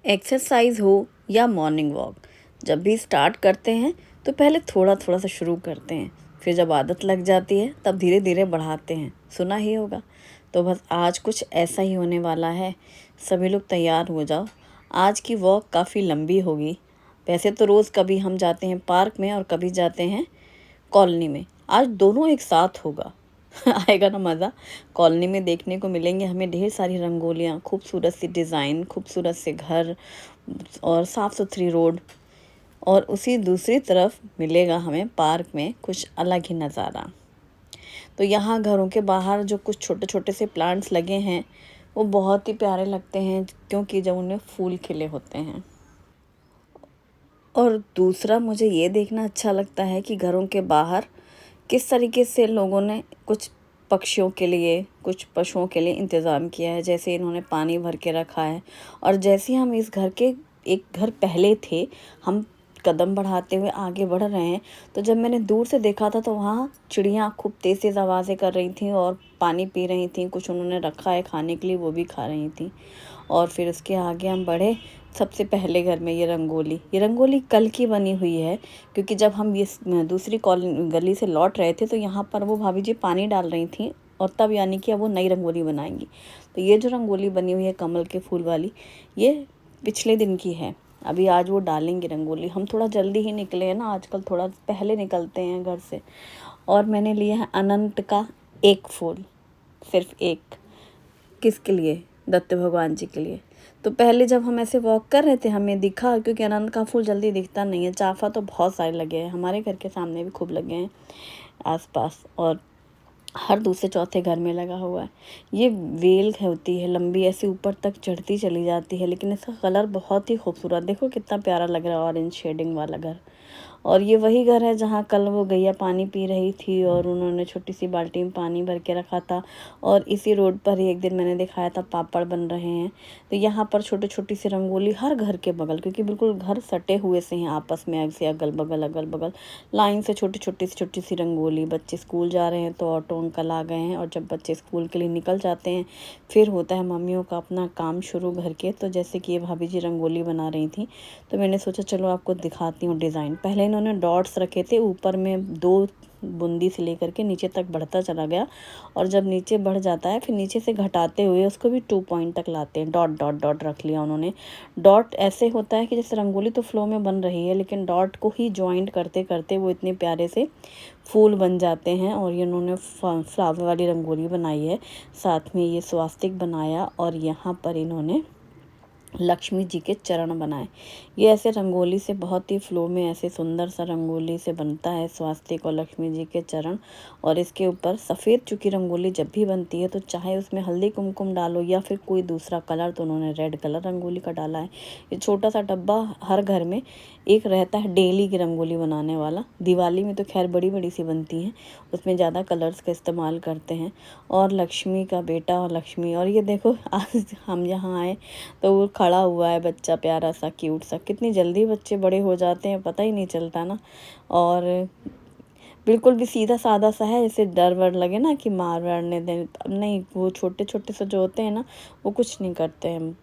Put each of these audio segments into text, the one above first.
Exercise हो या morning walk, जब भी स्टार्ट करते हैं तो पहले थोड़ा थोड़ा सा शुरू करते हैं। फिर जब आदत लग जाती है तब धीरे धीरे बढ़ाते हैं। सुना ही होगा। तो बस आज कुछ ऐसा ही होने वाला है। सभी लोग तैयार हो जाओ। आज की वॉक काफ़ी लंबी होगी। वैसे तो रोज़ कभी हम जाते हैं पार्क में और कभी जाते हैं कॉलोनी में। आज दोनों एक साथ होगा। आएगा ना मज़ा। कॉलोनी में देखने को मिलेंगे हमें ढेर सारी रंगोलियाँ, खूबसूरत सी डिज़ाइन, खूबसूरत से घर और साफ़ सुथरी रोड। और उसी दूसरी तरफ मिलेगा हमें पार्क में कुछ अलग ही नज़ारा। तो यहाँ घरों के बाहर जो कुछ छोटे छोटे से प्लांट्स लगे हैं वो बहुत ही प्यारे लगते हैं, क्योंकि जब उनमें फूल खिले होते हैं। और दूसरा मुझे ये देखना अच्छा लगता है कि घरों के बाहर किस तरीके से लोगों ने कुछ पक्षियों के लिए, कुछ पशुओं के लिए इंतज़ाम किया है। जैसे इन्होंने पानी भर के रखा है। और जैसे हम इस घर के एक घर पहले थे, हम कदम बढ़ाते हुए आगे बढ़ रहे हैं, तो जब मैंने दूर से देखा था तो वहाँ चिड़ियाँ खूब तेज़ तेज़ आवाज़ें कर रही थीं और पानी पी रही थीं। कुछ उन्होंने रखा है खाने के लिए, वो भी खा रही थीं। और फिर उसके आगे हम बढ़े। सबसे पहले घर में ये रंगोली कल की बनी हुई है, क्योंकि जब हम ये दूसरी कॉलोनी गली से लौट रहे थे तो यहाँ पर वो भाभी जी पानी डाल रही थी, और तब यानी कि अब वो नई रंगोली बनाएंगी। तो ये जो रंगोली बनी हुई है कमल के फूल वाली, ये पिछले दिन की है। अभी आज वो डालेंगे रंगोली। हम थोड़ा जल्दी ही निकले हैं ना, आजकल थोड़ा पहले निकलते हैं घर से। और मैंने लिया है अनंत का एक फूल, सिर्फ एक। किसके लिए? दत्त भगवान जी के लिए। तो पहले जब हम ऐसे वॉक कर रहे थे हमें दिखा, क्योंकि अनंत का फूल जल्दी दिखता नहीं है। चाफ़ा तो बहुत सारे लगे हैं, हमारे घर के सामने भी खूब लगे हैं आसपास, और हर दूसरे चौथे घर में लगा हुआ है। ये वेल होती है लंबी, ऐसे ऊपर तक चढ़ती चली जाती है, लेकिन इसका कलर बहुत ही खूबसूरत। देखो कितना प्यारा लग रहा है, ऑरेंज शेडिंग वाला घर। और ये वही घर है जहाँ कल वो गैया पानी पी रही थी और उन्होंने छोटी सी बाल्टी में पानी भर के रखा था। और इसी रोड पर ही एक दिन मैंने दिखाया था पापड़ बन रहे हैं। तो यहाँ पर छोटी छोटी सी रंगोली हर घर के बगल, क्योंकि बिल्कुल घर सटे हुए से हैं आपस में, ऐसे अगल बगल लाइन से छोटी सी रंगोली। बच्चे स्कूल जा रहे हैं तो ऑटो अंकल आ गए हैं, और जब बच्चे स्कूल के लिए निकल जाते हैं फिर होता है मम्मियों का अपना काम शुरू घर के। तो जैसे कि ये भाभी जी रंगोली बना रही थी, तो मैंने सोचा चलो आपको दिखाती हूँ डिज़ाइन। पहले इन्होंने डॉट्स रखे थे, ऊपर में 2 बूंदी से लेकर के नीचे तक बढ़ता चला गया। और जब नीचे बढ़ जाता है फिर नीचे से घटाते हुए उसको भी 2 पॉइंट तक लाते हैं। डॉट डॉट डॉट रख लिया उन्होंने। डॉट ऐसे होता है कि जैसे रंगोली तो फ्लो में बन रही है, लेकिन डॉट को ही जॉइंट करते करते वो इतने प्यारे से फूल बन जाते हैं। और ये उन्होंने फ्लावर वाली रंगोली बनाई है, साथ में ये स्वास्तिक बनाया, और यहाँ पर इन्होंने लक्ष्मी जी के चरण बनाए। ये ऐसे रंगोली से बहुत ही फ्लो में ऐसे सुंदर सा रंगोली से बनता है स्वास्तिक और लक्ष्मी जी के चरण। और इसके ऊपर सफ़ेद चूँकि रंगोली जब भी बनती है तो चाहे उसमें हल्दी कुमकुम डालो या फिर कोई दूसरा कलर, तो उन्होंने रेड कलर रंगोली का डाला है। ये छोटा सा डब्बा हर घर में एक रहता है डेली की रंगोली बनाने वाला। दिवाली में तो खैर बड़ी बड़ी सी बनती हैं, उसमें ज़्यादा कलर्स का इस्तेमाल करते हैं। और लक्ष्मी का बेटा और लक्ष्मी, और ये देखो आज हम यहाँ आए तो वो खड़ा हुआ है बच्चा, प्यारा सा क्यूट सा। कितनी जल्दी बच्चे बड़े हो जाते हैं पता ही नहीं चलता ना। और बिल्कुल भी सीधा साधा सा है, जैसे डर वर लगे ना कि मार वारने दें, नहीं। वो छोटे छोटे से जो होते हैं ना वो कुछ नहीं करते हैं।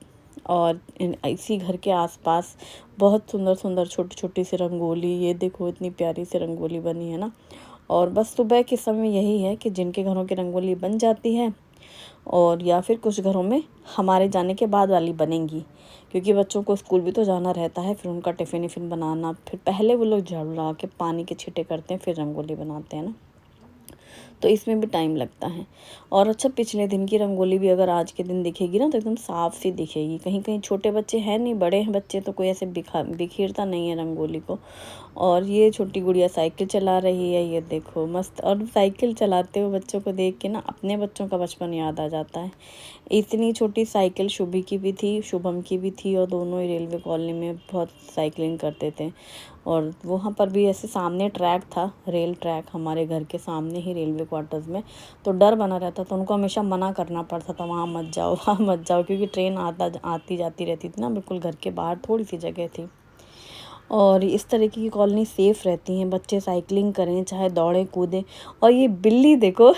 और इसी घर के आसपास बहुत सुंदर सुंदर छोटी छोटी सी रंगोली, ये देखो इतनी प्यारी सी रंगोली बनी है ना। और बस सुबह के समय यही है कि जिनके घरों की रंगोली बन जाती है, और या फिर कुछ घरों में हमारे जाने के बाद वाली बनेंगी, क्योंकि बच्चों को स्कूल भी तो जाना रहता है। फिर उनका टिफ़िन विफ़िन बनाना, फिर पहले वो लोग झाड़ू लगा के पानी के छींटे करते हैं, फिर रंगोली बनाते हैं ना। तो इसमें भी टाइम लगता है। और अच्छा, पिछले दिन की रंगोली भी अगर आज के दिन दिखेगी ना तो एकदम साफ सी दिखेगी। कहीं कहीं छोटे बच्चे हैं नहीं, बड़े हैं बच्चे तो कोई ऐसे बिखेरता नहीं है रंगोली को। और ये छोटी गुड़िया साइकिल चला रही है, ये देखो मस्त। और साइकिल चलाते हुए बच्चों को देख के ना अपने बच्चों का बचपन याद आ जाता है। इतनी छोटी साइकिल शुभी की भी थी, शुभम की भी थी, और दोनों ही रेलवे कॉलोनी में बहुत साइकिलिंग करते थे। और वहाँ पर भी ऐसे सामने ट्रैक था, रेल ट्रैक, हमारे घर के सामने ही रेलवे क्वार्टर्स में। तो डर बना रहता था, उनको हमेशा मना करना पड़ता था वहाँ मत जाओ वहाँ मत जाओ, क्योंकि ट्रेन आती जाती रहती थी ना, बिल्कुल घर के बाहर थोड़ी सी जगह थी। और इस तरीके की कॉलोनी सेफ़ रहती हैं, बच्चे साइकिलिंग करें चाहे दौड़ें कूदें। और ये बिल्ली देखो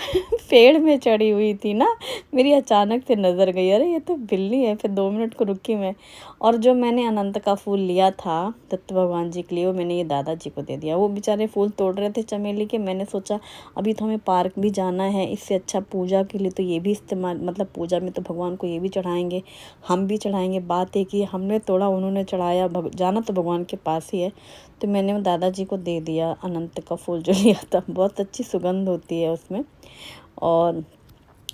पेड़ में चढ़ी हुई थी ना, मेरी अचानक से नज़र गई, अरे ये तो बिल्ली है। फिर 2 मिनट को रुकी मैं, और जो मैंने अनंत का फूल लिया था दत्त भगवान जी के लिए, वो मैंने ये दादाजी को दे दिया। वो बेचारे फूल तोड़ रहे थे चमेली के, मैंने सोचा अभी तो हमें पार्क भी जाना है, इससे अच्छा पूजा के लिए तो ये भी इस्तेमाल, मतलब पूजा में तो भगवान को ये भी चढ़ाएंगे, हम भी चढ़ाएंगे। बात है कि हमने तोड़ा, उन्होंने चढ़ाया, जाना तो भगवान के पास ही है। तो मैंने वो दादाजी को दे दिया अनंत का फूल जो लिया था। बहुत अच्छी सुगंध होती है उसमें। और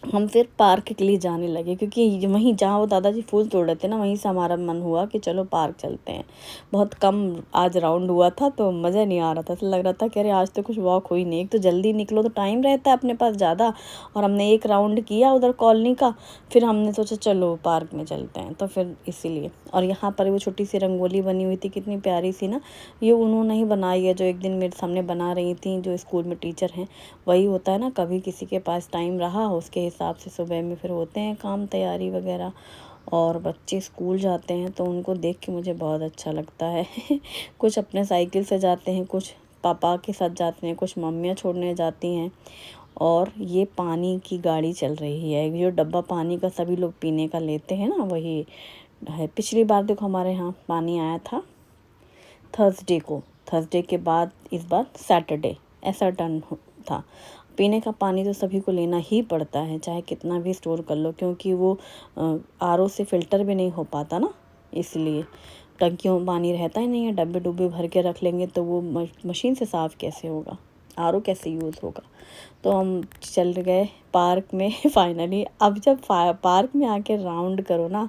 हम फिर पार्क के लिए जाने लगे, क्योंकि वहीं जहाँ वो दादाजी फूल तोड़ रहे थे ना, वहीं से हमारा मन हुआ कि चलो पार्क चलते हैं। बहुत कम आज राउंड हुआ था तो मज़ा नहीं आ रहा था, तो लग रहा था कि अरे आज तो कुछ वॉक हुई नहीं। एक तो जल्दी निकलो तो टाइम रहता है अपने पास ज़्यादा, और हमने एक राउंड किया उधर कॉलोनी का, फिर हमने सोचा चलो पार्क में चलते हैं, तो फिर इसीलिए। और यहाँ पर वो छोटी सी रंगोली बनी हुई थी, कितनी प्यारी सी ना। ये उन्होंने ही बनाई है, जो एक दिन मेरे सामने बना रही थी, जो स्कूल में टीचर हैं। वही होता है ना, कभी किसी के पास टाइम रहा उसके हिसाब से सुबह में फिर होते हैं काम, तैयारी वगैरह। और बच्चे स्कूल जाते हैं तो उनको देख के मुझे बहुत अच्छा लगता है। कुछ अपने साइकिल से जाते हैं, कुछ पापा के साथ जाते हैं, कुछ मम्मियाँ छोड़ने जाती हैं। और ये पानी की गाड़ी चल रही है, जो डब्बा पानी का सभी लोग पीने का लेते हैं ना, वही है। पिछली बार देखो हमारे यहाँ पानी आया था थर्सडे को, थर्सडे के बाद इस बार सैटरडे, ऐसा टर्न था। पीने का पानी तो सभी को लेना ही पड़ता है, चाहे कितना भी स्टोर कर लो, क्योंकि वो आरओ से फ़िल्टर भी नहीं हो पाता ना, इसलिए टंकियों में पानी रहता ही नहीं है। डब्बे डुब्बे भर के रख लेंगे तो वो मशीन से साफ़ कैसे होगा, आरओ कैसे यूज़ होगा। तो हम चल गए पार्क में। फाइनली अब जब पार्क में आके राउंड करो ना,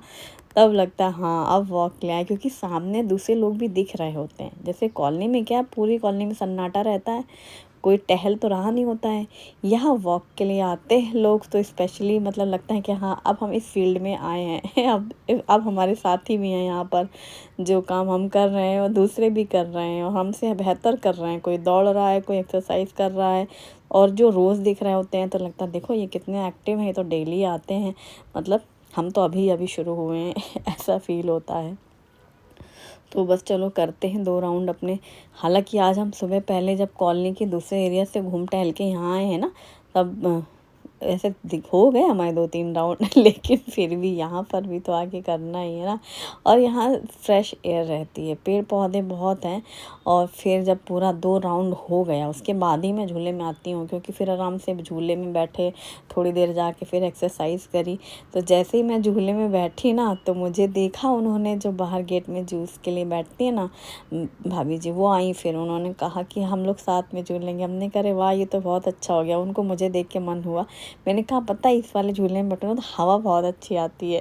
तब लगता है हाँ अब वॉक के लिए आए, क्योंकि सामने दूसरे लोग भी दिख रहे होते हैं। जैसे कॉलोनी में क्या, पूरी कॉलोनी में सन्नाटा रहता है, कोई टहल तो रहा नहीं होता है। यहाँ वॉक के लिए आते हैं लोग तो स्पेशली, मतलब लगता है कि हाँ अब हम इस फील्ड में आए हैं। अब हमारे साथी भी हैं यहाँ पर, जो काम हम कर रहे हैं और दूसरे भी कर रहे हैं, और हमसे बेहतर कर रहे हैं। कोई दौड़ रहा है, कोई एक्सरसाइज कर रहा है, और जो रोज़ दिख रहे होते हैं तो लगता है देखो ये कितने एक्टिव हैं, ये तो डेली आते हैं, मतलब हम तो अभी अभी शुरू हुए हैं। ऐसा फील होता है। तो बस चलो करते हैं 2 राउंड अपने। हालांकि आज हम सुबह पहले जब कॉलोनी के दूसरे एरिया से घूम टहल के यहाँ आए हैं ना, तब ऐसे हो गए हमारे 2-3 राउंड। लेकिन फिर भी यहाँ पर भी तो आके करना ही है ना। और यहाँ फ्रेश एयर रहती है, पेड़ पौधे बहुत हैं। और फिर जब पूरा 2 राउंड हो गया उसके बाद ही मैं झूले में आती हूँ, क्योंकि फिर आराम से झूले में बैठे थोड़ी देर जाके फिर एक्सरसाइज करी। तो जैसे ही मैं झूले में बैठी ना, तो मुझे देखा उन्होंने, जो बाहर गेट में जूस के लिए बैठती है ना भाभी जी, वो आई। फिर उन्होंने कहा कि हम लोग साथ में झूलेंगे। हमने कहा अरे वाह ये तो बहुत अच्छा हो गया। उनको मुझे देख के मन हुआ। मैंने कहा पता है इस वाले झूले में बैठो तो हवा बहुत अच्छी आती है।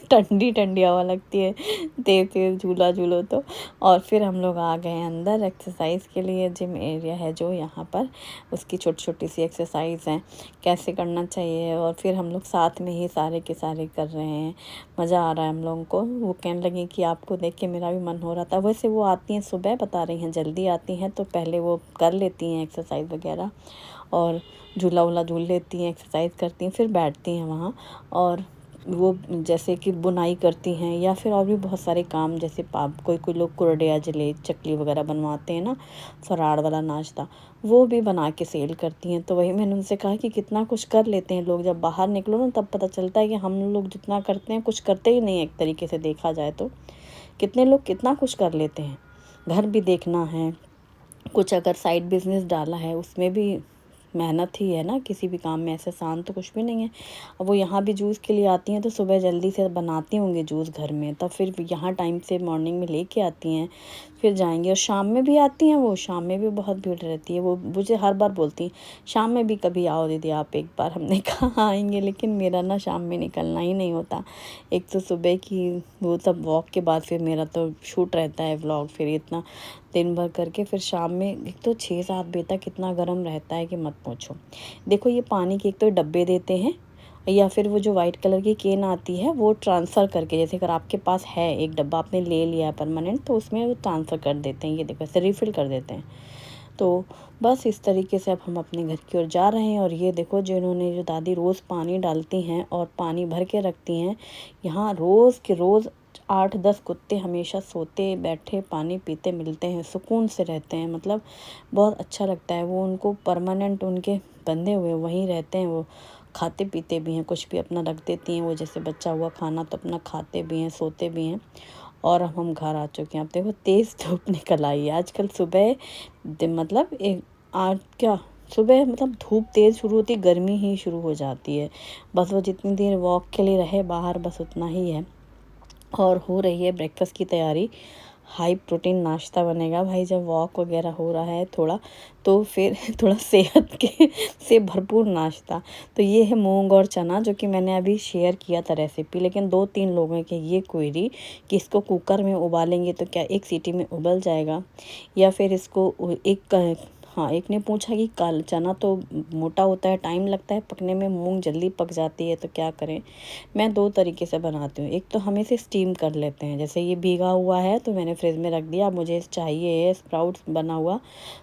ठंडी ठंडी हवा लगती है, तेज तेज झूला झूलो तो। और फिर हम लोग आ गए अंदर एक्सरसाइज के लिए। जिम एरिया है जो यहाँ पर, उसकी छोटी छोटी सी एक्सरसाइज हैं, कैसे करना चाहिए। और फिर हम लोग साथ में ही सारे के सारे कर रहे हैं। मज़ा आ रहा है हम लोगों को। वो कहने लगी कि आपको देख के मेरा भी मन हो रहा था। वैसे वो आती हैं सुबह, बता रही हैं जल्दी आती हैं, तो पहले वो कर लेती हैं एक्सरसाइज वगैरह, और झूला वूला झूल लेती हैं, एक्सरसाइज करती हैं, फिर बैठती हैं वहाँ। और वो जैसे कि बुनाई करती हैं, या फिर और भी बहुत सारे काम, जैसे कोई कोई लोग कुरडिया जले चकली वगैरह बनवाते हैं ना, फराड़ वाला नाश्ता, वो भी बना के सेल करती हैं। तो वही मैंने उनसे कहा कि कितना कुछ कर लेते हैं लोग, जब बाहर निकलो ना तब पता चलता है कि हम लोग जितना करते हैं कुछ करते ही नहीं है। एक तरीके से देखा जाए तो कितने लोग कितना कुछ कर लेते हैं। घर भी देखना है, कुछ अगर साइड बिजनेस डाला है उसमें भी मेहनत ही है ना, किसी भी काम में ऐसे आसान तो कुछ भी नहीं है। अब वो यहाँ भी जूस के लिए आती हैं तो सुबह जल्दी से बनाती होंगी जूस घर में, तब फिर यहाँ टाइम से मॉर्निंग में लेके आती हैं, फिर जाएंगी। और शाम में भी आती हैं, वो शाम में भी बहुत भीड़ रहती है। वो मुझे हर बार बोलती हैं शाम में भी कभी आओ दीदी आप एक बार। हमने कहा आएंगे, लेकिन मेरा ना शाम में निकलना ही नहीं होता। एक तो सुबह की वो सब वॉक के बाद फिर मेरा तो शूट रहता है व्लॉग, फिर इतना दिन भर करके फिर शाम में एक तो 6-7 बजे तक इतना गर्म रहता है कि मत पूछो। देखो ये पानी के एक तो डब्बे देते हैं, या फिर वो जो वाइट कलर की केन आती है वो ट्रांसफ़र करके, जैसे अगर आपके पास है एक डब्बा आपने ले लिया है परमानेंट, तो उसमें वो ट्रांसफ़र कर देते हैं। ये देखो ऐसे रिफ़िल कर देते हैं। तो बस इस तरीके से अब हम अपने घर की ओर जा रहे हैं। और ये देखो जो इन्होंने, जो दादी रोज़ पानी डालती हैं और पानी भर के रखती हैं, यहाँ रोज़ के रोज़ 8-10 कुत्ते हमेशा सोते बैठे पानी पीते मिलते हैं, सुकून से रहते हैं। मतलब बहुत अच्छा लगता है। वो उनको परमानेंट उनके बंधे हुए वहीं रहते हैं। वो खाते पीते भी हैं, कुछ भी अपना रख देती हैं। वो जैसे बचा हुआ खाना तो अपना खाते भी हैं, सोते भी हैं। और अब हम घर आ चुके हैं। अब देखो तेज़ धूप निकल आई है आजकल। सुबह मतलब एक आज क्या सुबह मतलब धूप तेज़ शुरू होती, गर्मी ही शुरू हो जाती है। बस वो जितनी देर वॉक के लिए रहे बाहर, बस उतना ही है। और हो रही है ब्रेकफास्ट की तैयारी। हाई प्रोटीन नाश्ता बनेगा भाई। जब वॉक वगैरह हो रहा है थोड़ा, तो फिर थोड़ा सेहत के से भरपूर नाश्ता। तो ये है मूंग और चना, जो कि मैंने अभी शेयर किया था रेसिपी। लेकिन 2-3 लोगों के ये क्वेरी कि इसको कुकर में उबालेंगे तो क्या एक सीटी में उबल जाएगा, या फिर इसको एक हाँ, एक ने पूछा कि काल चना तो मोटा होता है, टाइम लगता है पकने में, मूंग जल्दी पक जाती है, तो क्या करें। मैं 2 तरीके से बनाती हूँ। एक तो हम इसे स्टीम कर लेते हैं, जैसे ये भीगा हुआ है तो मैंने फ्रिज में रख दिया। अब मुझे चाहिए स्प्राउट्स बना हुआ,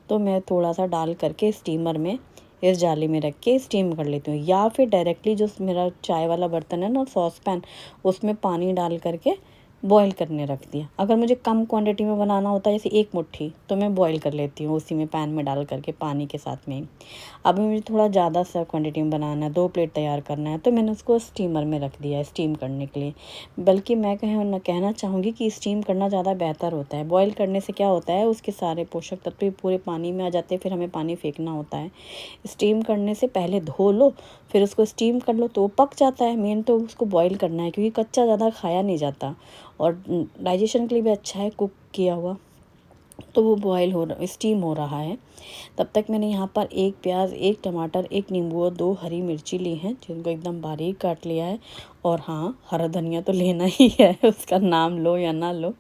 तो मैं थोड़ा सा डाल करके स्टीमर में इस जाली में रख के स्टीम कर लेती हूँ। या फिर डायरेक्टली जो मेरा चाय वाला बर्तन है ना, सॉस पैन, उसमें पानी डाल करके बॉईल करने रख दिया। अगर मुझे कम क्वांटिटी में बनाना होता है, जैसे 1 मुट्ठी, तो मैं बॉईल कर लेती हूँ उसी में, पैन में डाल करके पानी के साथ में ही। अब मुझे थोड़ा ज़्यादा सा क्वांटिटी में बनाना है, 2 प्लेट तैयार करना है, तो मैंने उसको स्टीमर में रख दिया है स्टीम करने के लिए। बल्कि मैं कहना चाहूँगी कि स्टीम करना ज़्यादा बेहतर होता है। बॉईल करने से क्या होता है, उसके सारे पोषक तत्व भी पूरे पानी में आ जाते हैं, फिर हमें पानी फेंकना होता है। स्टीम करने से पहले धो लो, फिर उसको स्टीम कर लो, तो वो पक जाता है। मेन तो उसको बॉईल करना है, क्योंकि कच्चा ज़्यादा खाया नहीं जाता, और डाइजेशन के लिए भी अच्छा है कुक किया हुआ। तो वो स्टीम हो रहा है। तब तक मैंने यहाँ पर 1 प्याज, 1 टमाटर, 1 नींबू और 2 हरी मिर्ची ली हैं, जिनको एकदम बारीक काट लिया है। और हाँ, हरा धनिया तो लेना ही है, उसका नाम लो या ना लो,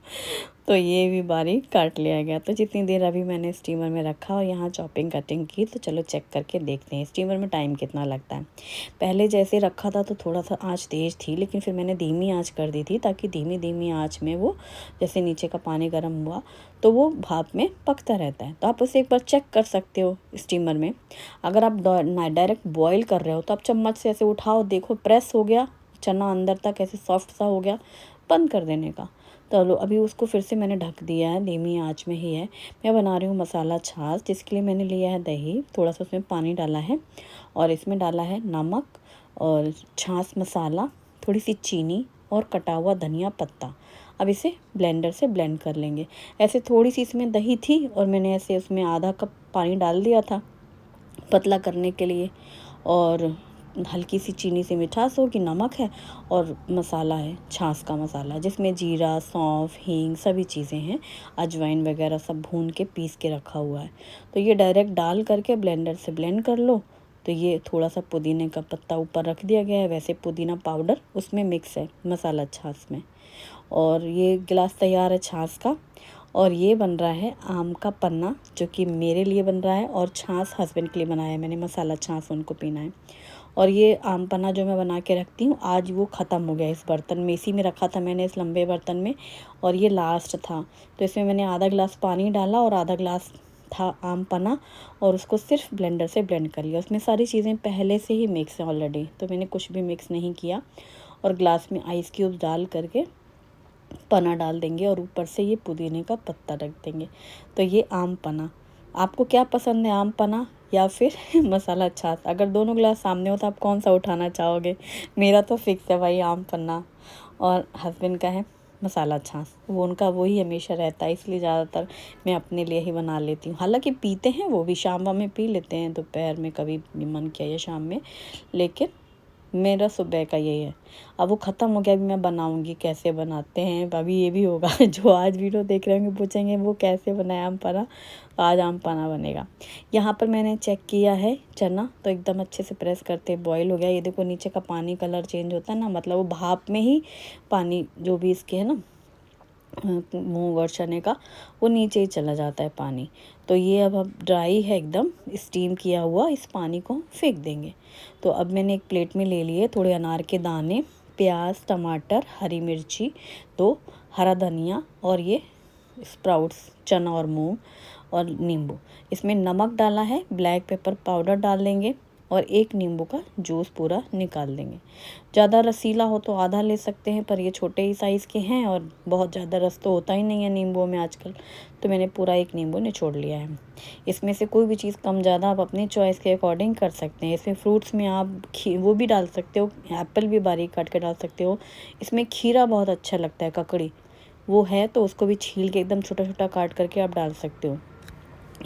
तो ये भी बारीक काट लिया गया। तो जितनी देर अभी मैंने स्टीमर में रखा और यहाँ चॉपिंग कटिंग की, तो चलो चेक करके देखते हैं स्टीमर में टाइम कितना लगता है। पहले जैसे रखा था तो थोड़ा सा आंच तेज़ थी, लेकिन फिर मैंने धीमी आंच कर दी थी, ताकि धीमी धीमी आंच में वो जैसे नीचे का पानी गर्म हुआ तो वो भाप में पकता रहता है। तो आप उसे एक बार चेक कर सकते हो स्टीमर में। अगर आप डायरेक्ट बॉईल कर रहे हो, तो आप चम्मच से ऐसे उठाओ, देखो प्रेस हो गया चना अंदर तक, ऐसे सॉफ्ट सा हो गया, बंद कर देने का। तो लो, अभी उसको फिर से मैंने ढक दिया है, धीमी आंच में ही है। मैं बना रही हूँ मसाला छाछ, जिसके लिए मैंने लिया है दही, थोड़ा सा उसमें पानी डाला है, और इसमें डाला है नमक और छाछ मसाला, थोड़ी सी चीनी और कटा हुआ धनिया पत्ता। अब इसे ब्लेंडर से ब्लेंड कर लेंगे। ऐसे थोड़ी सी इसमें दही थी, और मैंने ऐसे उसमें आधा कप पानी डाल दिया था पतला करने के लिए, और हल्की सी चीनी से मिठास होगी, नमक है, और मसाला है छाछ का मसाला, जिसमें जीरा, सौंफ, हींग सभी चीज़ें हैं, अजवाइन वगैरह सब भून के पीस के रखा हुआ है। तो ये डायरेक्ट डाल करके ब्लेंडर से ब्लेंड कर लो। तो ये थोड़ा सा पुदीने का पत्ता ऊपर रख दिया गया है, वैसे पुदीना पाउडर उसमें मिक्स है मसाला छाछ में। और ये गिलास तैयार है छाछ का। और ये बन रहा है आम का पन्ना, जो कि मेरे लिए बन रहा है, और छाछ हस्बैंड के लिए बनाया है मैंने, मसाला छाछ उनको पीना है। और ये आम पन्ना जो मैं बना के रखती हूँ, आज वो ख़त्म हो गया इस बर्तन में, इसी में रखा था मैंने, इस लंबे बर्तन में, और ये लास्ट था। तो इसमें मैंने आधा गिलास पानी डाला और आधा गिलास था आम पन्ना, और उसको सिर्फ ब्लेंडर से ब्लेंड कर लिया। उसमें सारी चीज़ें पहले से ही मिक्स है ऑलरेडी, तो मैंने कुछ भी मिक्स नहीं किया। और ग्लास में आइस क्यूब डाल करके पना डाल देंगे, और ऊपर से ये पुदीने का पत्ता रख देंगे। तो ये आम पना। आपको क्या पसंद है, आम पना या फिर मसाला छाछ? अगर दोनों गिलास सामने हो तो आप कौन सा उठाना चाहोगे? मेरा तो फिक्स है भाई आम पन्ना, और हस्बैंड का है मसाला छाछ। वो उनका वही हमेशा रहता है, इसलिए ज़्यादातर मैं अपने लिए ही बना लेती हूँ। हालांकि पीते हैं वो भी, शाम में पी लेते हैं, दोपहर में कभी मन किया या शाम में, लेकिन मेरा सुबह का यही है। अब वो ख़त्म हो गया, अभी मैं बनाऊंगी कैसे बनाते हैं। अभी ये भी होगा जो आज वीडियो देख रहे होंगे पूछेंगे वो कैसे बनाया आम पन्ना, तो आज आम पन्ना बनेगा। यहाँ पर मैंने चेक किया है चना, तो एकदम अच्छे से प्रेस करते बॉईल हो गया। ये देखो नीचे का पानी कलर चेंज होता है ना, मतलब वो भाप में ही पानी जो भी इसके है ना मूंग और चने का, वो नीचे ही चला जाता है पानी। तो ये अब ड्राई है एकदम, स्टीम किया हुआ, इस पानी को फेंक देंगे। तो अब मैंने एक प्लेट में ले लिए थोड़े अनार के दाने, प्याज, टमाटर, हरी मिर्ची, 2 हरा धनिया, और ये स्प्राउट्स चना और मूंग, और नींबू। इसमें नमक डाला है, ब्लैक पेपर पाउडर डाल देंगे, और 1 नींबू का जूस पूरा निकाल देंगे। ज़्यादा रसीला हो तो आधा ले सकते हैं, पर ये छोटे ही साइज़ के हैं, और बहुत ज़्यादा रस तो होता ही नहीं है नींबू में आजकल, तो मैंने पूरा 1 नींबू निचोड़ लिया है। इसमें से कोई भी चीज़ कम ज़्यादा आप अपनी चॉइस के अकॉर्डिंग कर सकते हैं। इसमें फ्रूट्स में आप वो भी डाल सकते हो, एप्पल भी बारीक काट के डाल सकते हो। इसमें खीरा बहुत अच्छा लगता है, ककड़ी, वो है तो उसको भी छील के एकदम छोटा छोटा काट करके आप डाल सकते हो।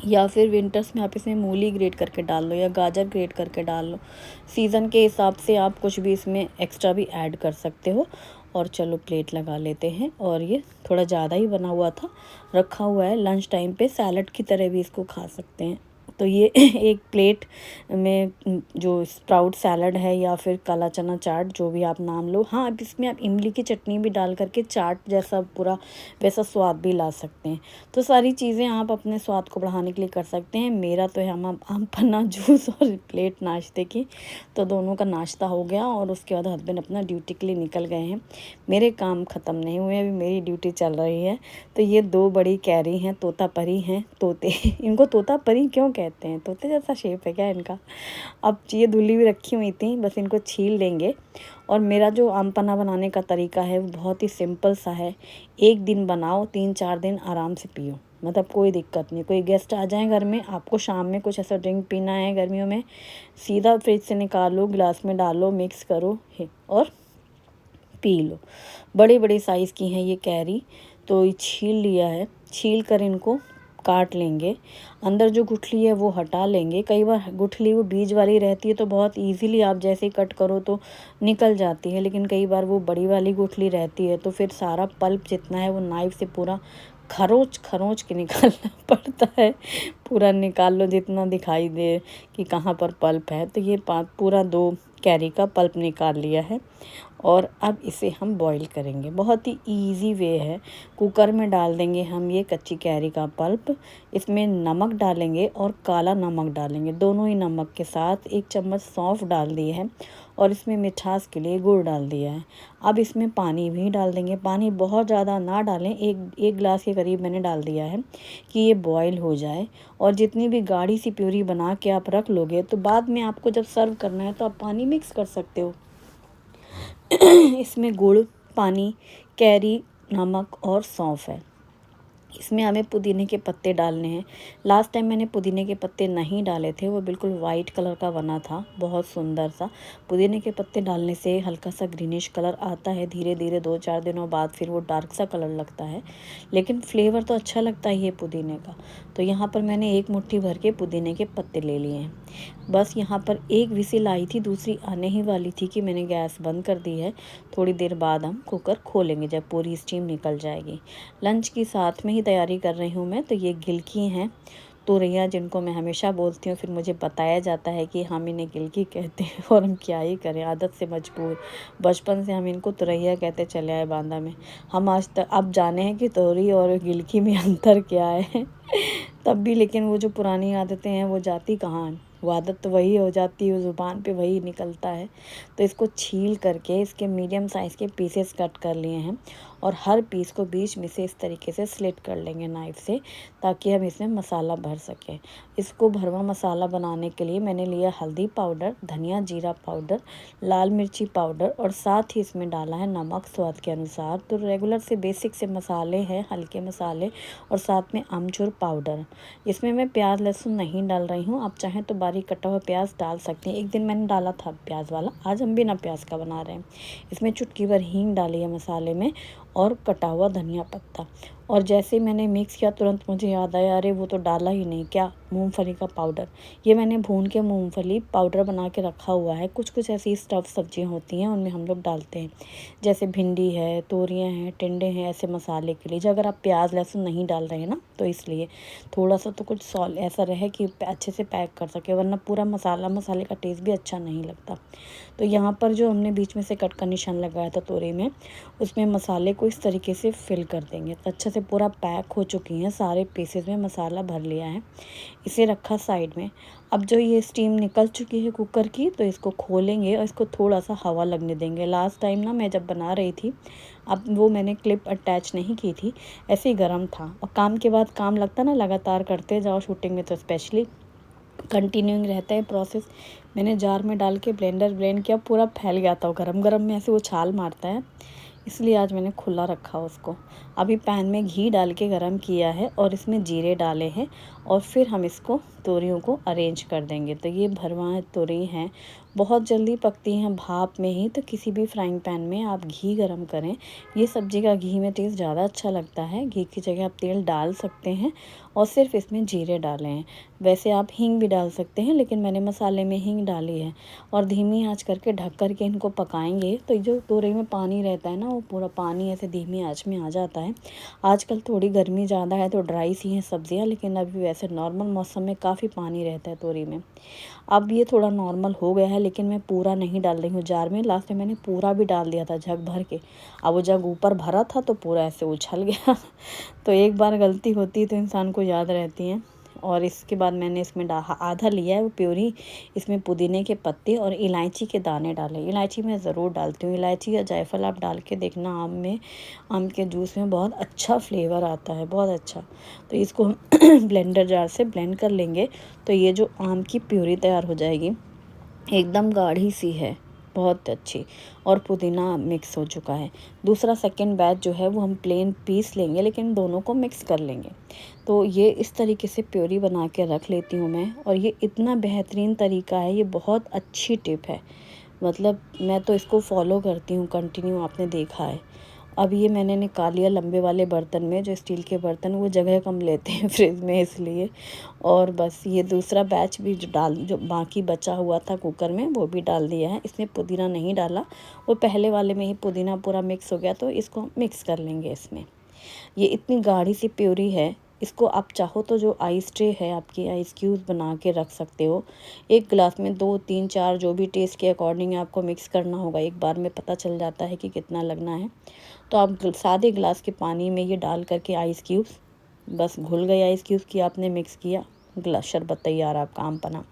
या फिर विंटर्स में आप इसमें मूली ग्रेट करके डाल लो या गाजर ग्रेट करके डाल लो। सीज़न के हिसाब से आप कुछ भी इसमें एक्स्ट्रा भी ऐड कर सकते हो। और चलो प्लेट लगा लेते हैं। और ये थोड़ा ज़्यादा ही बना हुआ था, रखा हुआ है, लंच टाइम पे सैलड की तरह भी इसको खा सकते हैं। तो ये एक प्लेट में जो स्प्राउट सैलड है या फिर काला चना चाट, जो भी आप नाम लो। हाँ, अब इसमें आप इमली की चटनी भी डाल करके चाट जैसा पूरा वैसा स्वाद भी ला सकते हैं। तो सारी चीज़ें आप अपने स्वाद को बढ़ाने के लिए कर सकते हैं। मेरा तो है आम पन्ना जूस और प्लेट नाश्ते की, तो दोनों का नाश्ता हो गया और उसके बाद हस्बैंड अपना ड्यूटी के लिए निकल गए हैं। मेरे काम ख़त्म नहीं हुए, अभी मेरी ड्यूटी चल रही है। तो ये 2 बड़ी कैरी हैं, तोतापरी हैं, तोते इनको तोतापरी क्यों कहते हैं? तोते जैसा शेप है क्या इनका? अब ये धुली हुई रखी हुई थी, बस इनको छील लेंगे। और मेरा जो आम पन्ना बनाने का तरीका है वो बहुत ही सिंपल सा है। एक दिन बनाओ, 3-4 दिन आराम से पियो, मतलब कोई दिक्कत नहीं। कोई गेस्ट आ जाए घर में, आपको शाम में कुछ ऐसा ड्रिंक पीना है गर्मियों में, सीधा फ्रिज से निकालो, गिलास में डालो, मिक्स करो और पी लो। बड़ी बड़ी साइज़ की हैं ये कैरी। तो ये छील लिया है, छील कर इनको काट लेंगे। अंदर जो गुठली है वो हटा लेंगे। कई बार गुठली वो बीज वाली रहती है तो बहुत इजीली आप जैसे ही कट करो तो निकल जाती है, लेकिन कई बार वो बड़ी वाली गुठली रहती है तो फिर सारा पल्प जितना है वो नाइफ से पूरा खरोच खरोच के निकालना पड़ता है। पूरा निकाल लो जितना दिखाई दे कि कहाँ पर पल्प है। तो ये पूरा 2 कैरी का पल्प निकाल लिया है और अब इसे हम बॉईल करेंगे। बहुत ही इजी वे है। कुकर में डाल देंगे हम ये कच्ची कैरी का पल्प। इसमें नमक डालेंगे और काला नमक डालेंगे, दोनों ही नमक के साथ। 1 चम्मच सौंफ डाल दी है और इसमें मिठास के लिए गुड़ डाल दिया है। अब इसमें पानी भी डाल देंगे। पानी बहुत ज़्यादा ना डालें, एक गिलास के करीब मैंने डाल दिया है कि ये बॉईल हो जाए। और जितनी भी गाढ़ी सी प्यूरी बना के आप रख लोगे तो बाद में आपको जब सर्व करना है तो आप पानी मिक्स कर सकते हो। इसमें गुड़, पानी, कैरी, नमक और सौंफ है। इसमें हमें पुदीने के पत्ते डालने हैं। लास्ट टाइम मैंने पुदीने के पत्ते नहीं डाले थे, वो बिल्कुल वाइट कलर का बना था, बहुत सुंदर सा। पुदीने के पत्ते डालने से हल्का सा ग्रीनिश कलर आता है, धीरे धीरे 2-4 दिनों बाद फिर वो डार्क सा कलर लगता है, लेकिन फ्लेवर तो अच्छा लगता है ये पुदीने का। तो यहाँ पर मैंने 1 मुट्ठी भर के पुदीने के पत्ते ले लिए हैं। बस यहाँ पर 1 विसिल आई थी, दूसरी आने ही वाली थी कि मैंने गैस बंद कर दी है। थोड़ी देर बाद हम कुकर खोलेंगे जब पूरी स्टीम निकल जाएगी। लंच की साथ में ही तैयारी कर रही हूँ मैं। तो ये गिलकी हैं, तुरैया जिनको मैं हमेशा बोलती हूँ, फिर मुझे बताया जाता है कि हम इन्हें गिलकी कहते हैं और हम क्या ही करें, आदत से मजबूर। बचपन से हम इनको तुरैया कहते चले आए बांदा में। हम आज तक अब जाने हैं कि तोरी और गिलकी में अंतर क्या है। तब भी लेकिन वो जो पुरानी आदतें हैं वो जाती कहाँ हैं, वो आदत तो वही हो जाती है, ज़ुबान पे वही निकलता है। तो इसको छील करके इसके मीडियम साइज़ के पीसेस कट कर लिए हैं और हर पीस को बीच में से इस तरीके से स्लिट कर लेंगे नाइफ़ से, ताकि हम इसमें मसाला भर सकें। इसको भरवा मसाला बनाने के लिए मैंने लिया हल्दी पाउडर, धनिया जीरा पाउडर, लाल मिर्ची पाउडर और साथ ही इसमें डाला है नमक स्वाद के अनुसार। तो रेगुलर से बेसिक से मसाले हैं, हल्के मसाले, और साथ में अमचूर पाउडर। इसमें मैं प्याज लहसुन नहीं डाल रही हूँ, आप चाहें तो बारीक कटा हुआ प्याज डाल सकते हैं। एक दिन मैंने डाला था प्याज वाला, आज हम बिना प्याज का बना रहे हैं। इसमें चुटकी भर हींग डाली है मसाले में और कटा हुआ धनिया पत्ता। और जैसे ही मैंने मिक्स किया तुरंत मुझे याद आया, अरे वो तो डाला ही नहीं, क्या, मूंगफली का पाउडर। ये मैंने भून के मूंगफली पाउडर बना के रखा हुआ है। कुछ कुछ ऐसी स्टफ सब्जियां होती हैं उनमें हम लोग डालते हैं, जैसे भिंडी है, तोरियां हैं, टिंडे हैं, ऐसे मसाले के लिए। जो अगर आप प्याज लहसुन नहीं डाल रहे हैं ना, तो इसलिए थोड़ा सा तो कुछ सॉल ऐसा रहे कि अच्छे से पैक कर सके, वरना पूरा मसाले का टेस्ट भी अच्छा नहीं लगता। तो यहाँ पर जो हमने बीच में से कट का निशान लगाया था तोरी में, उसमें मसाले को इस तरीके से फिल कर देंगे। तो अच्छे से पूरा पैक हो चुकी हैं, सारे पीसेस में मसाला भर लिया है। इसे रखा साइड में। अब जो ये स्टीम निकल चुकी है कुकर की, तो इसको खोलेंगे और इसको थोड़ा सा हवा लगने देंगे। लास्ट टाइम ना मैं जब बना रही थी, अब वो मैंने क्लिप अटैच नहीं की थी, ऐसे ही गर्म था। और काम के बाद काम लगता ना, लगातार करते जाओ, शूटिंग में तो स्पेशली कंटिन्यूइंग रहता है प्रोसेस। मैंने जार में डाल के ब्लेंड किया, पूरा फैल गया था। गरम गरम में ऐसे वो छाल मारता है, इसलिए आज मैंने खुला रखा उसको। अभी पैन में घी डाल के गरम किया है और इसमें जीरे डाले हैं और फिर हम इसको तोरियों को अरेंज कर देंगे। तो ये भरवा तोरी हैं बहुत जल्दी पकती हैं भाप में ही, तो किसी भी फ्राइंग पैन में आप घी गरम करें। ये सब्ज़ी का घी में टेस्ट ज़्यादा अच्छा लगता है। घी की जगह आप तेल डाल सकते हैं और सिर्फ इसमें जीरे डालें हैं। वैसे आप हींग भी डाल सकते हैं, लेकिन मैंने मसाले में हींग डाली है। और धीमी आंच करके ढक करके इनको पकाएंगे तो जो तोरई में पानी रहता है ना, वो पूरा पानी ऐसे धीमी आंच में आ जाता है। आजकल थोड़ी गर्मी ज़्यादा है तो ड्राई सी हैं सब्ज़ियाँ, लेकिन अभी वैसे नॉर्मल मौसम में काफ़ी पानी रहता है तोरई में। अब ये थोड़ा नॉर्मल हो गया है, लेकिन मैं पूरा नहीं डाल रही हूँ जार में। लास्ट में मैंने पूरा भी डाल दिया था जग भर के। अब वो जग ऊपर भरा था तो पूरा ऐसे उछल गया तो एक बार गलती होती है तो इंसान को याद रहती है। और इसके बाद मैंने इसमें आधा लिया है वो प्यूरी। इसमें पुदीने के पत्ते और इलायची के दाने डाले। इलायची मैं ज़रूर डालती हूँ। इलायची या जायफल आप डाल के देखना, आम के जूस में बहुत अच्छा फ्लेवर आता है, बहुत अच्छा। तो इसको हम ब्लेंडर जार से ब्लेंड कर लेंगे तो ये जो आम की प्यूरी तैयार हो जाएगी। एकदम गाढ़ी सी है, बहुत अच्छी। और पुदीना मिक्स हो चुका है। दूसरा सेकंड बैच जो है वो हम प्लेन पीस लेंगे, लेकिन दोनों को मिक्स कर लेंगे। तो ये इस तरीके से प्योरी बना के रख लेती हूँ मैं। और ये इतना बेहतरीन तरीका है, ये बहुत अच्छी टिप है। मतलब मैं तो इसको फॉलो करती हूँ कंटिन्यू, आपने देखा है। अब ये मैंने निकाल लिया लंबे वाले बर्तन में। जो स्टील के बर्तन वो जगह कम लेते हैं फ्रिज में, इसलिए। और बस ये दूसरा बैच भी जो बाकी बचा हुआ था कुकर में, वो भी डाल दिया है। इसमें पुदीना नहीं डाला, वो पहले वाले में ही पुदीना पूरा मिक्स हो गया, तो इसको मिक्स कर लेंगे इसमें। ये इतनी गाढ़ी सी प्योरी है, इसको आप चाहो तो जो आइस ट्रे है आपकी, आइस क्यूब्स बना के रख सकते हो। एक गिलास में 2 3 4 जो भी टेस्ट के अकॉर्डिंग आपको मिक्स करना होगा, एक बार में पता चल जाता है कि कितना लगना है। तो आप सादे गिलास के पानी में ये डाल करके आइस क्यूब्स, बस घुल गए आइस क्यूब्स की आपने मिक्स किया, गिलास शरबत तैयार आपका आम पना।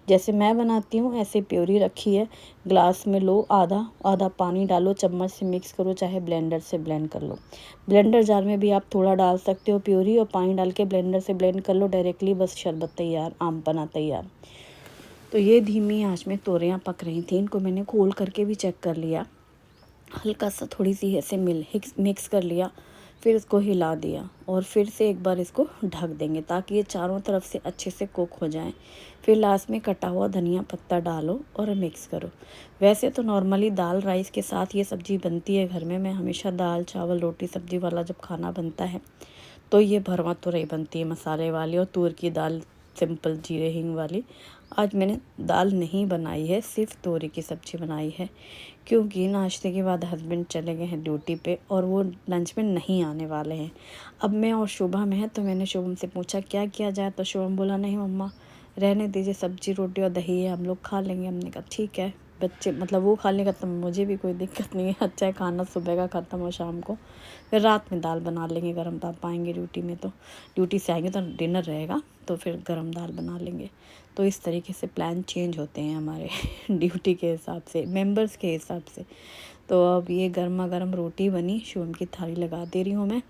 जैसे मैं बनाती हूँ ऐसे प्योरी रखी है, ग्लास में लो, आधा आधा पानी डालो, चम्मच से मिक्स करो, चाहे ब्लेंडर से ब्लेंड कर लो। ब्लेंडर जार में भी आप थोड़ा डाल सकते हो प्योरी, और पानी डाल के ब्लेंडर से ब्लेंड कर लो डायरेक्टली, बस शरबत तैयार, आम पना तैयार। तो ये धीमी आंच में तोरियाँ पक रही थी, इनको मैंने खोल करके भी चेक कर लिया। हल्का सा थोड़ी सी ऐसे मिक्स कर लिया, फिर इसको हिला दिया और फिर से एक बार इसको ढक देंगे ताकि ये चारों तरफ से अच्छे से कुक हो जाए। फिर लास्ट में कटा हुआ धनिया पत्ता डालो और मिक्स करो। वैसे तो नॉर्मली दाल राइस के साथ ये सब्ज़ी बनती है घर में। मैं हमेशा दाल चावल रोटी सब्ज़ी वाला जब खाना बनता है तो ये भरवा तुरई बनती है मसाले वाली, और तूर की दाल सिंपल जीरे हींग वाली। आज मैंने दाल नहीं बनाई है, सिर्फ तोरी की सब्ज़ी बनाई है, क्योंकि नाश्ते के बाद हस्बैंड चले गए हैं ड्यूटी पे और वो लंच में नहीं आने वाले हैं। अब मैं और शुभम है, तो मैंने शुभम से पूछा क्या किया जाए, तो शुभम बोला नहीं मम्मा रहने दीजिए, सब्जी रोटी और दही है, हम लोग खा लेंगे। हमने कहा ठीक है, बच्चे मतलब वो खा लेगा तो मुझे भी कोई दिक्कत नहीं है, अच्छा है खाना सुबह का ख़त्म हो शाम को। फिर रात में दाल बना लेंगे गरम, पापा आएंगे ड्यूटी में, तो ड्यूटी से आएंगे तो डिनर रहेगा, तो फिर गरम दाल बना लेंगे। तो इस तरीके से प्लान चेंज होते हैं हमारे ड्यूटी के हिसाब से, मेंबर्स के हिसाब से। तो अब ये गर्मा गर्म रोटी बनी, शुभम की थाली लगा दे रही हूँ मैं।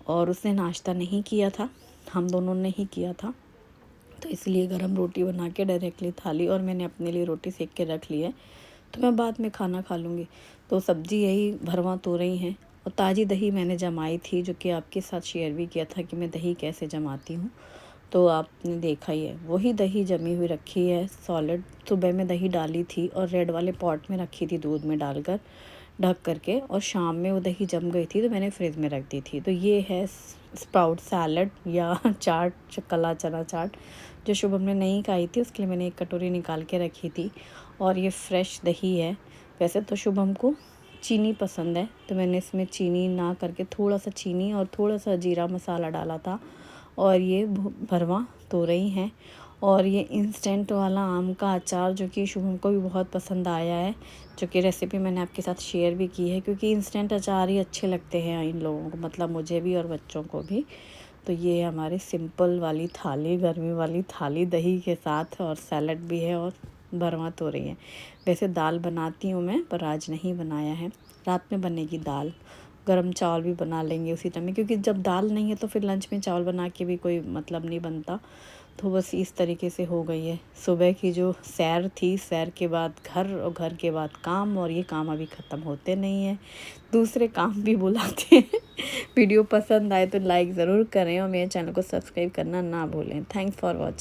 और उसने नाश्ता नहीं किया था, हम दोनों ने ही किया था, तो इसलिए गरम रोटी बना के डायरेक्टली थाली, और मैंने अपने लिए रोटी सेक के रख ली है, तो मैं बाद में खाना खा लूँगी। तो सब्ज़ी यही भरवा तोरई हैं, और ताज़ी दही मैंने जमाई थी, जो कि आपके साथ शेयर भी किया था कि मैं दही कैसे जमाती हूँ, तो आपने देखा ही है। वही दही जमी हुई रखी है सॉलिड, सुबह में दही डाली थी और रेड वाले पॉट में रखी थी दूध में डालकर ढक करके, और शाम में वो दही जम गई थी तो मैंने फ्रिज में रख दी थी। तो ये है स्प्राउट सैलड या चाट, कला चना चाट, जो शुभम ने नहीं खाई थी, उसके लिए मैंने एक कटोरी निकाल के रखी थी। और ये फ्रेश दही है। वैसे तो शुभम को चीनी पसंद है, तो मैंने इसमें चीनी ना करके थोड़ा सा चीनी और थोड़ा सा जीरा मसाला डाला था। और ये भरवा तोरई हैं। और ये इंस्टेंट वाला आम का अचार, जो कि शुभम को भी बहुत पसंद आया है, जो कि रेसिपी मैंने आपके साथ शेयर भी की है, क्योंकि इंस्टेंट अचार ही अच्छे लगते हैं इन लोगों को, मतलब मुझे भी और बच्चों को भी। तो ये हमारी सिंपल वाली थाली, गर्मी वाली थाली दही के साथ, और सैलड भी है और भरवा तोरई है। वैसे दाल बनाती हूँ मैं, पर आज नहीं बनाया है, रात में बनेगी दाल। गरम चावल भी बना लेंगे उसी टाइम में, क्योंकि जब दाल नहीं है तो फिर लंच में चावल बना के भी कोई मतलब नहीं बनता। तो बस इस तरीके से हो गई है सुबह की जो सैर थी, सैर के बाद घर, और घर के बाद काम, और ये काम अभी ख़त्म होते नहीं हैं, दूसरे काम भी बुलाते हैं। वीडियो पसंद आए तो लाइक ज़रूर करें और मेरे चैनल को सब्सक्राइब करना ना भूलें। Thanks for watching.